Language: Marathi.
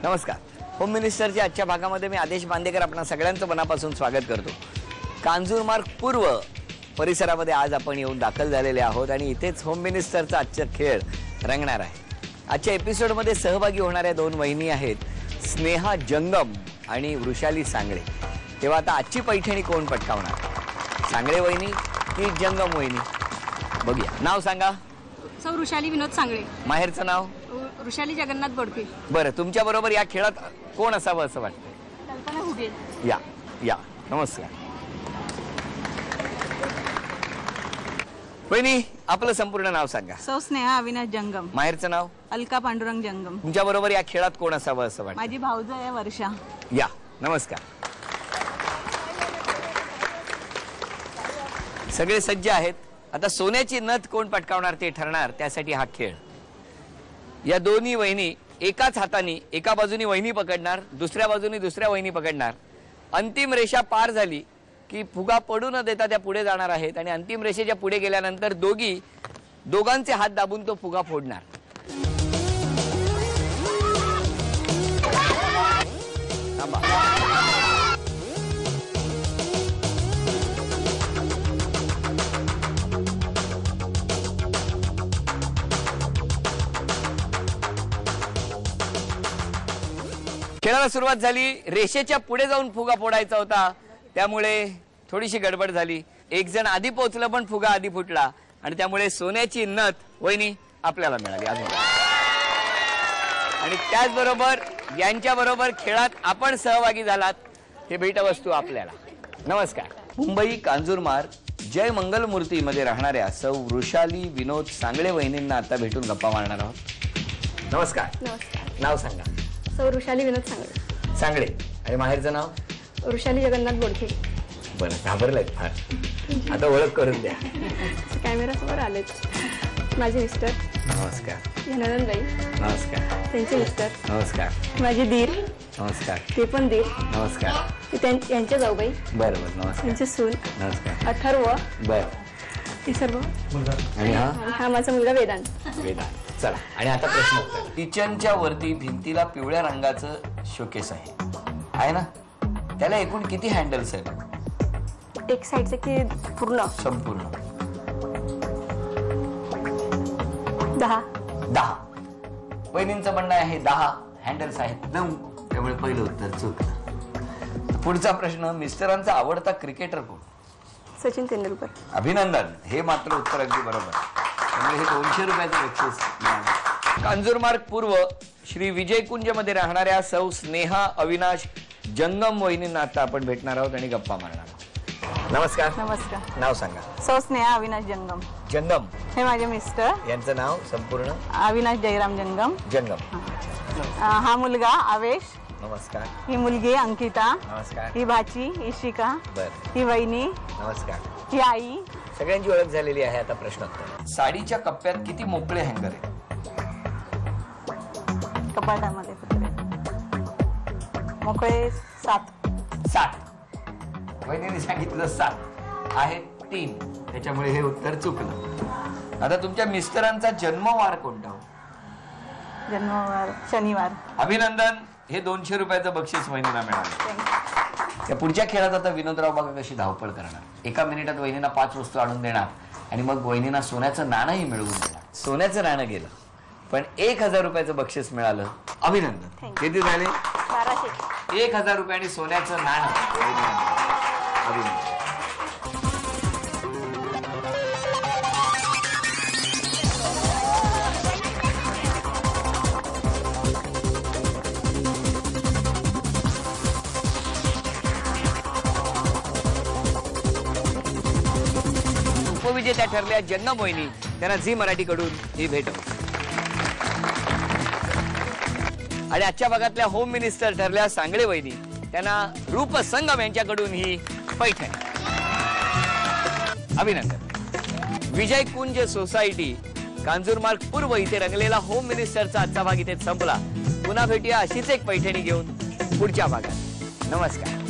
नमस्कार. होम मिनिस्टरच्या आजच्या भागामध्ये मी आदेश बांदेकर आपणा सगळ्यांचं मनापासून स्वागत करतो. कांजूरमार्ग पूर्व परिसरामध्ये आज आपण येऊन दाखल झालेले आहोत आणि इथेच होम मिनिस्टरचा आजचा खेळ रंगणार आहे. आजच्या एपिसोडमध्ये सहभागी होणाऱ्या दोन वहिनी आहेत, स्नेहा जंगम आणि वृषाली सांगळे. तेव्हा आता आजची पैठणी कोण पटकावणार, सांगळे वहिनी की जंगम वहिनी? बघूया. नाव सांगा. सौ वृषाली विनोद सांगळे. माहेरचं नाव? वृषाली जगन्नाथ बोडके. बरं, तुमच्या बरोबर या खेळात कोण असावं असं वाटतं? कल्पना हुगे. या या नमस्कार. वहिनी, आपलं संपूर्ण नाव सांगा. सौ स्नेहा अविनाश जंगम. माहेरचं नाव? अलका पांडुरंग जंगम. तुमच्या बरोबर या खेळात कोण असावं असं वाटतं? माझी भाऊज आहे वर्षा. या नमस्कार. सगळे सज्ज आहेत. आता सोन्याची नथ कोण पटकावणार ते ठरणार. त्यासाठी हा खेळ. या दोन्ही वहिनी एकाच हाताने एका बाजूनी वहिनी पकडणार, दुसऱ्या बाजूनी दुसऱ्या वहिनी पकडणार. अंतिम रेषा पार झाली की फुगा पडू न देता त्या पुढे जाणार आहेत आणि अंतिम रेषेच्या पुढे गेल्यानंतर दोघांचे हात दाबून तो फुगा फोडणार. खेळाला सुरुवात झाली. रेषेच्या पुढे जाऊन फुगा फोडायचा होता, त्यामुळे थोडीशी गडबड झाली. एक जण आधी पोहोचलं पण फुगा आधी फुटला आणि त्यामुळे सोन्याची नथ वहिनी आपल्याला मिळाली. आणि त्याचबरोबर यांच्या बरोबर खेळात आपण सहभागी झालात, हे भेटवस्तू आपल्याला. नमस्कार. मुंबई कांजूरमार्ग जय मंगलमूर्ती मध्ये राहणाऱ्या सौ वृषाली विनोद सांगळे वहिनींना आता भेटून गप्पा मारणार आहोत. नमस्कार. नमस्कार. नाव सांगा. सौ वृषाली विनोद सांगळे. सांगळे. आणि माहेरचं नाव? वृषाली जगन्नाथ बोडके. बरं, घाबरलाय फार. आता ओळख करून द्या. कॅमेरा समोर आलेत. माझे मिस्टर. नमस्कार. नंदनबाई. नमस्कार. त्यांचे मिस्टर. नमस्कार. माझे दीर. नमस्कार. ते पण दीर. नमस्कार. यांचे जाऊबाई. बरं बरं. नमस्कार. त्यांचे सून. नमस्कार. अथर्व. बरं. हे सर्व. आणि हा माझा मुलगा वेदांत. वेदांत. चला. आणि आता प्रश्न उत्तर. किचनच्या वरती भिंतीला पिवळ्या रंगाचं शोकेस आहे ना? त्याला एकूण किती हँडल्स आहेत? एक साइडचे की पूर्ण? संपूर्ण 10. 10. वहिनींचं म्हणणं आहे 10 हँडल्स आहेत. 9. त्यामुळे पहिलं उत्तर चुकलं. पुढचा प्रश्न. मिस्टरांचा आवडता क्रिकेटर कोण? सचिन तेंडुलकर. अभिनंदन. हे मात्र उत्तर अगदी बरोबर. त्यामुळे हे 200 रुपयाचं बक्षीस. कांजूरमार्ग पूर्व श्री विजयकुंज मध्ये राहणाऱ्या सौ स्नेहा अविनाश जंगम वहिनींना आता आपण भेटणार आहोत आणि गप्पा मारणार आहोत. नमस्कार. नमस्कार. नाव सांगा. सौ स्नेहा अविनाश जंगम. जंगम. हे माझे मिस्टर. यांचं नाव संपूर्ण? अविनाश जयराम जंगम. जंगम. हा मुलगा आवेश. नमस्कार. ही मुलगी अंकिता. नमस्कार. ही भाची इशिका. बर. ही वहिनी. नमस्कार. ही आई. सगळ्यांची ओळख झालेली आहे. आता प्रश्न उत्तर. साडीच्या कप्प्यात किती मोकळे हँगर आहेत? कपाटामध्ये मोकळे 7. 7. वहिनीने सांगितलं 7 आहे. 3. त्याच्यामुळे हे उत्तर चुकलं. आता तुमच्या मिस्टरांचा जन्मवार कोणता? जन्मवार शनिवार. अभिनंदन. हे 200 रुपयाचं बक्षीस वहिनीला मिळालं. त्या पुढच्या खेळात आता विनोदराव बघा कशी धावपळ करणार. एका मिनिटात वहिनींना 5 वस्तू आणून देणार आणि मग वहिनींना सोन्याचं नाणंही मिळवून देणार. सोन्याचं नाणं गेलं पण 1000 रुपयाचं बक्षीस मिळालं. अभिनंदन. किती झाले? 1200. 1000 रुपये आणि सोन्याचं नाणं. अभिनंदन. उपविजेत्या ठरल्या जंगम वहिनी. त्यांना झी मराठी कडून ही भेट. आणि आजच्या भागातल्या होम मिनिस्टर ठरल्या सांगळे वहिनी. त्यांना रूप संगम यांच्याकडून ही पैठणी. अभिनंदन. विजय कुंज सोसायटी कांजूरमार्ग पूर्व इथे रंगलेला होम मिनिस्टरचा आजचा भाग इथे संपला. पुन्हा भेटूया अशीच एक पैठणी घेऊन पुढच्या भागात. नमस्कार.